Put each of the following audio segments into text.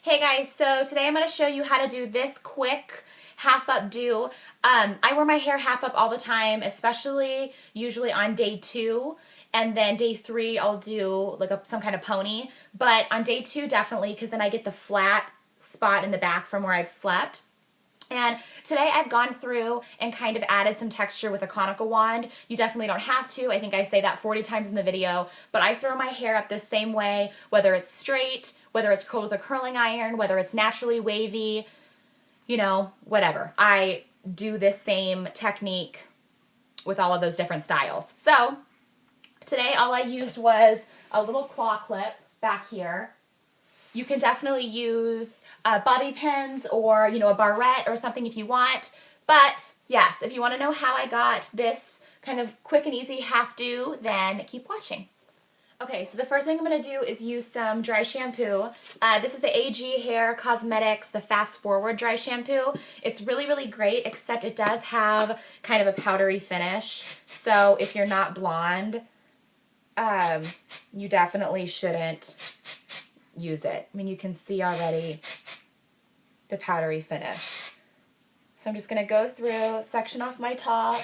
Hey guys, so today I'm going to show you how to do this quick half up do. I wear my hair half up all the time, especially usually on day 2, and then day 3 I'll do like some kind of pony, but on day 2 definitely, because then I get the flat spot in the back from where I've slept. And today I've gone through and kind of added some texture with a conical wand. You definitely don't have to. I think I say that 40 times in the video, but I throw my hair up the same way, whether it's straight, whether it's curled with a curling iron, whether it's naturally wavy, you know, whatever. I do this same technique with all of those different styles. So today all I used was a little claw clip back here. You can definitely use bobby pins or, you know, a barrette or something if you want. But yes, if you want to know how I got this kind of quick and easy half do, then keep watching. Okay, so the first thing I'm going to do is use some dry shampoo. This is the AG Hair Cosmetics, the Fast Forward Dry Shampoo. It's really, really great, except it does have kind of a powdery finish. So if you're not blonde, you definitely shouldn't use it. I mean, you can see already the powdery finish. So I'm just going to go through, section off my top.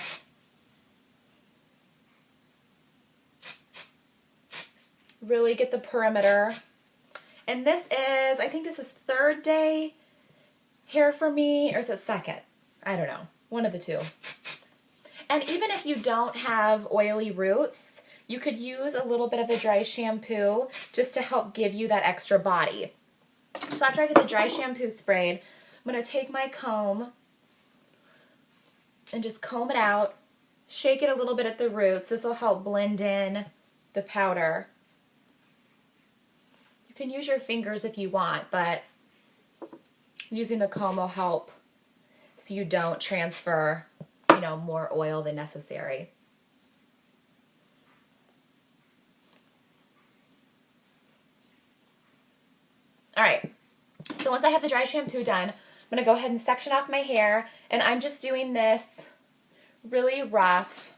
Really get the perimeter. And this is, I think this is third day hair for me, or is it second? I don't know. One of the two. And even if you don't have oily roots, you could use a little bit of the dry shampoo just to help give you that extra body. So after I get the dry shampoo sprayed, I'm going to take my comb and just comb it out, shake it a little bit at the roots. This will help blend in the powder. You can use your fingers if you want, but using the comb will help so you don't transfer, you know, more oil than necessary. All right, so once I have the dry shampoo done, I'm going to go ahead and section off my hair, and I'm just doing this really rough.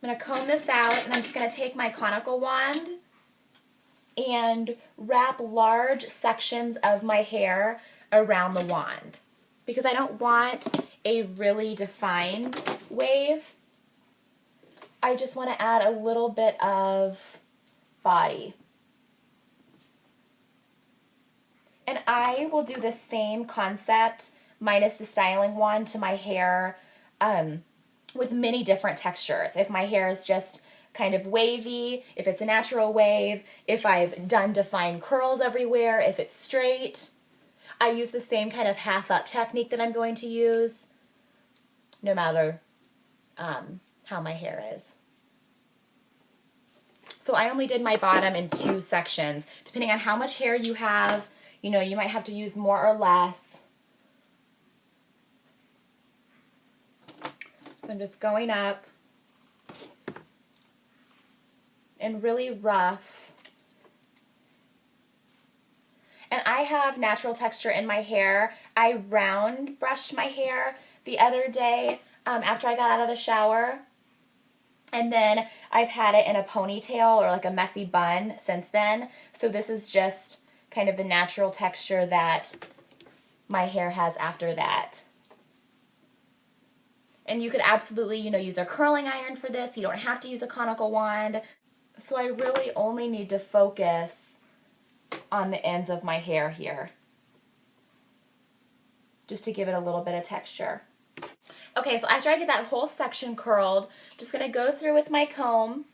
I'm going to comb this out, and I'm just going to take my conical wand and wrap large sections of my hair around the wand, because I don't want a really defined wave. I just want to add a little bit of body. And I will do the same concept minus the styling wand to my hair with many different textures. If my hair is just kind of wavy, if it's a natural wave, if I've done defined curls everywhere, if it's straight, I use the same kind of half up technique that I'm going to use no matter how my hair is. So I only did my bottom in 2 sections. Depending on how much hair you have, you know, you might have to use more or less. So I'm just going up and really rough. And I have natural texture in my hair. I round brushed my hair the other day after I got out of the shower. And then I've had it in a ponytail or like a messy bun since then. So this is just kind of the natural texture that my hair has after that. And you could absolutely, you know, use a curling iron for this. You don't have to use a conical wand. So I really only need to focus on the ends of my hair here, just to give it a little bit of texture. Okay, so after I get that whole section curled, I'm just going to go through with my comb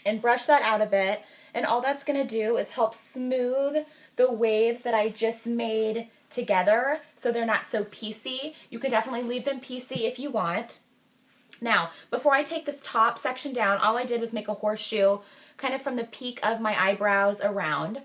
and brush that out a bit. And all that's going to do is help smooth the waves that I just made together so they're not so piecey. You can definitely leave them piecey if you want. Now, before I take this top section down, all I did was make a horseshoe kind of from the peak of my eyebrows around.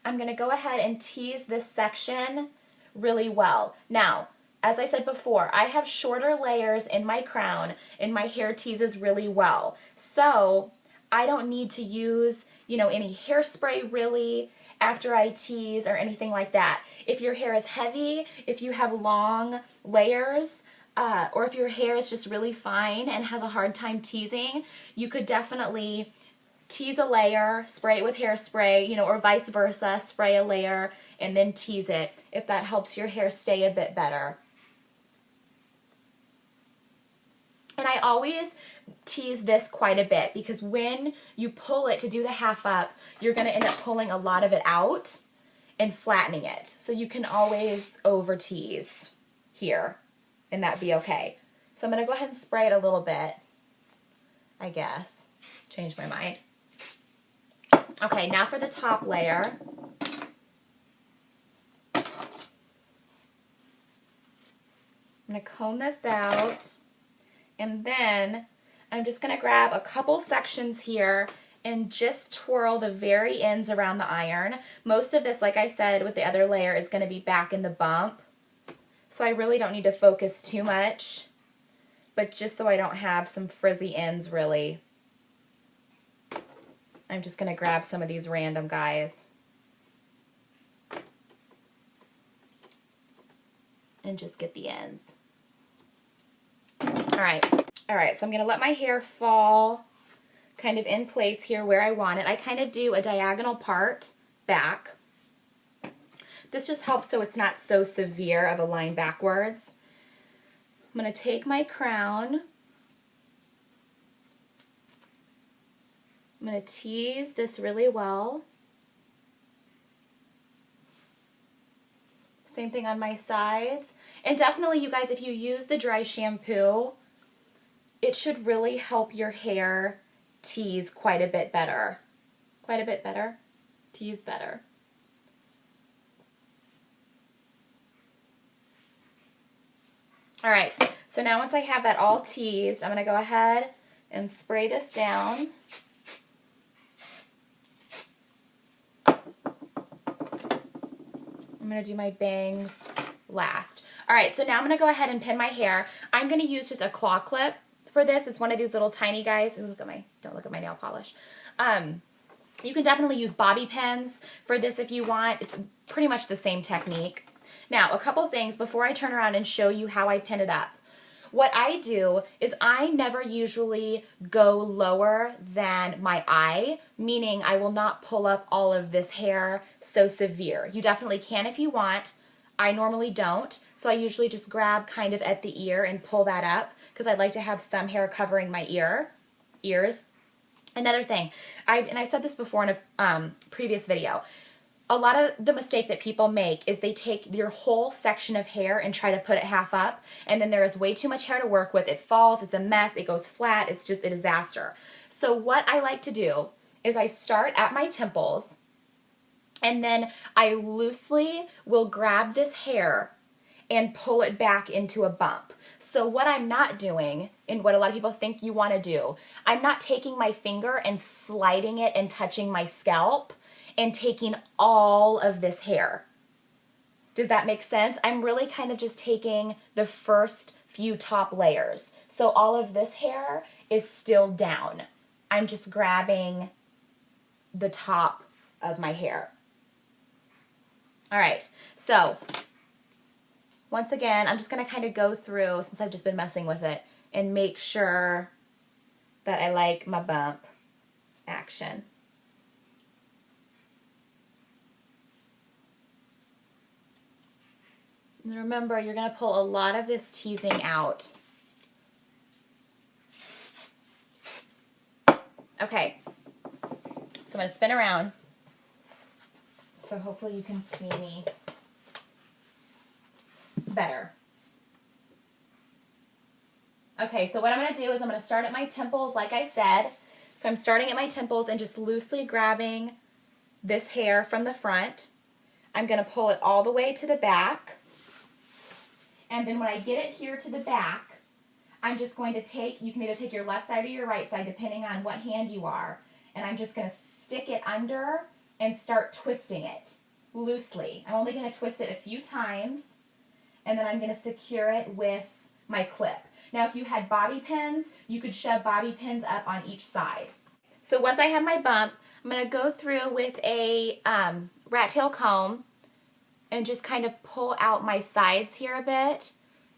I'm going to go ahead and tease this section really well. Now, as I said before, I have shorter layers in my crown and my hair teases really well. So I don't need to use, you know, any hairspray really after I tease or anything like that. If your hair is heavy, if you have long layers, or if your hair is just really fine and has a hard time teasing, you could definitely tease a layer, spray it with hairspray, you know, or vice versa, spray a layer and then tease it if that helps your hair stay a bit better. And I always tease this quite a bit because when you pull it to do the half up, you're going to end up pulling a lot of it out and flattening it. So you can always over tease here and that'd be okay. So I'm going to go ahead and spray it a little bit, I guess. Change my mind. Okay, now for the top layer. I'm going to comb this out, and then I'm just going to grab a couple sections here and just twirl the very ends around the iron. Most of this, like I said, with the other layer is going to be back in the bump, so I really don't need to focus too much, but just so I don't have some frizzy ends really, I'm just going to grab some of these random guys and just get the ends. All right, so I'm going to let my hair fall kind of in place here where I want it. I kind of do a diagonal part back. This just helps so it's not so severe of a line backwards. I'm going to take my crown. I'm going to tease this really well. Same thing on my sides. And definitely, you guys, if you use the dry shampoo, it should really help your hair tease quite a bit better. Quite a bit better? Tease better. All right, so now once I have that all teased, I'm going to go ahead and spray this down. I'm going to do my bangs last. All right, so now I'm going to go ahead and pin my hair. I'm going to use just a claw clip for this. It's one of these little tiny guys. Ooh, don't look at my nail polish. You can definitely use bobby pins for this if you want. It's pretty much the same technique. Now, a couple things before I turn around and show you how I pin it up. What I do is I never usually go lower than my eye, meaning I will not pull up all of this hair so severe. You definitely can if you want. I normally don't, so I usually just grab kind of at the ear and pull that up because I'd like to have some hair covering my ears. Another thing, I said this before in a previous video, a lot of the mistake that people make is they take your whole section of hair and try to put it half up, and then there is way too much hair to work with. It falls, it's a mess, it goes flat, it's just a disaster. So what I like to do is I start at my temples, and then I loosely will grab this hair and pull it back into a bump. So what I'm not doing, and what a lot of people think you want to do, I'm not taking my finger and sliding it and touching my scalp and taking all of this hair. Does that make sense? I'm really kind of just taking the first few top layers. So all of this hair is still down. I'm just grabbing the top of my hair. All right, so once again, I'm just gonna kind of go through, since I've just been messing with it, and make sure that I like my bump action. And remember, you're going to pull a lot of this teasing out. Okay, so I'm going to spin around. So hopefully you can see me better. Okay, so what I'm going to do is I'm going to start at my temples, like I said. So I'm starting at my temples and just loosely grabbing this hair from the front. I'm going to pull it all the way to the back. And then when I get it here to the back, I'm just going to take, you can either take your left side or your right side, depending on what hand you are. And I'm just going to stick it under and start twisting it loosely. I'm only going to twist it a few times, and then I'm going to secure it with my clip. Now, if you had bobby pins, you could shove bobby pins up on each side. So once I have my bump, I'm going to go through with a rat tail comb and just kind of pull out my sides here a bit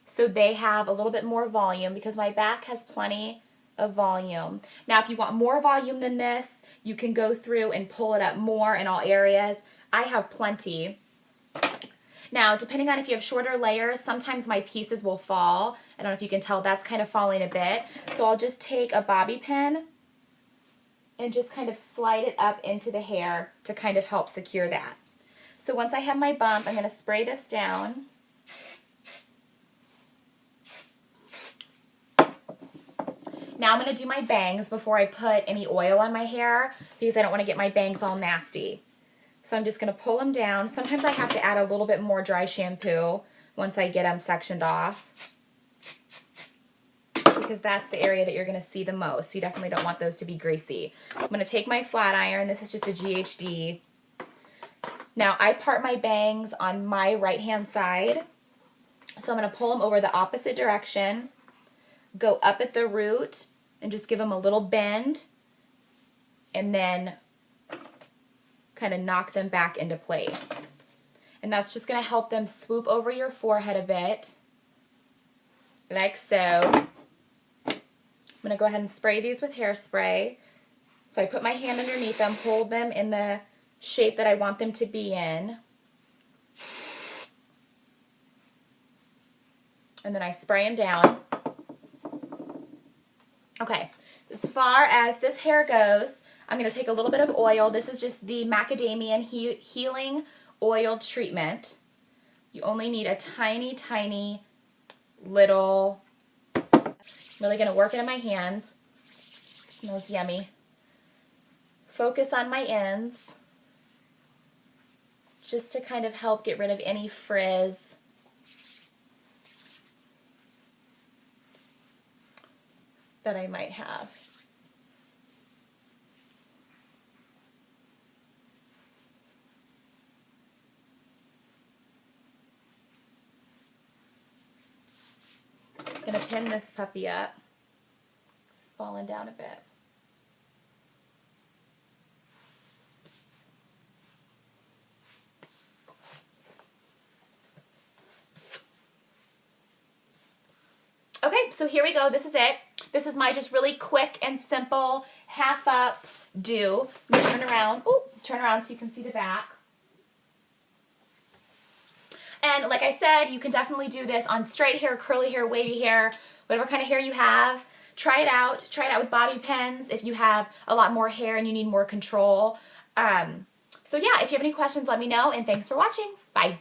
so they have a little bit more volume, because my back has plenty of volume. Now, if you want more volume than this, you can go through and pull it up more in all areas. I have plenty. Now, depending on if you have shorter layers, sometimes my pieces will fall. I don't know if you can tell, that's kind of falling a bit. So I'll just take a bobby pin and just kind of slide it up into the hair to kind of help secure that. So once I have my bump, I'm going to spray this down. Now I'm going to do my bangs before I put any oil on my hair because I don't want to get my bangs all nasty. So I'm just going to pull them down. Sometimes I have to add a little bit more dry shampoo once I get them sectioned off because that's the area that you're going to see the most. You definitely don't want those to be greasy. I'm going to take my flat iron. This is just a GHD. Now I part my bangs on my right hand side. So I'm going to pull them over the opposite direction, go up at the root and just give them a little bend and then kind of knock them back into place. And that's just going to help them swoop over your forehead a bit, like so. I'm going to go ahead and spray these with hairspray. So I put my hand underneath them, hold them in the shape that I want them to be in, and then I spray them down. Okay, as far as this hair goes, I'm going to take a little bit of oil. This is just the macadamia healing oil treatment. You only need a tiny, tiny little. I'm really going to work it in my hands. It smells yummy. Focus on my ends just to kind of help get rid of any frizz. That I might have. I'm going to pin this puppy up. It's fallen down a bit. Okay, so here we go. This is it. This is my just really quick and simple half up do. Let me turn around. Ooh, turn around so you can see the back. And like I said, you can definitely do this on straight hair, curly hair, wavy hair, whatever kind of hair you have. Try it out. Try it out with bobby pins if you have a lot more hair and you need more control. So yeah, if you have any questions, let me know. And thanks for watching. Bye.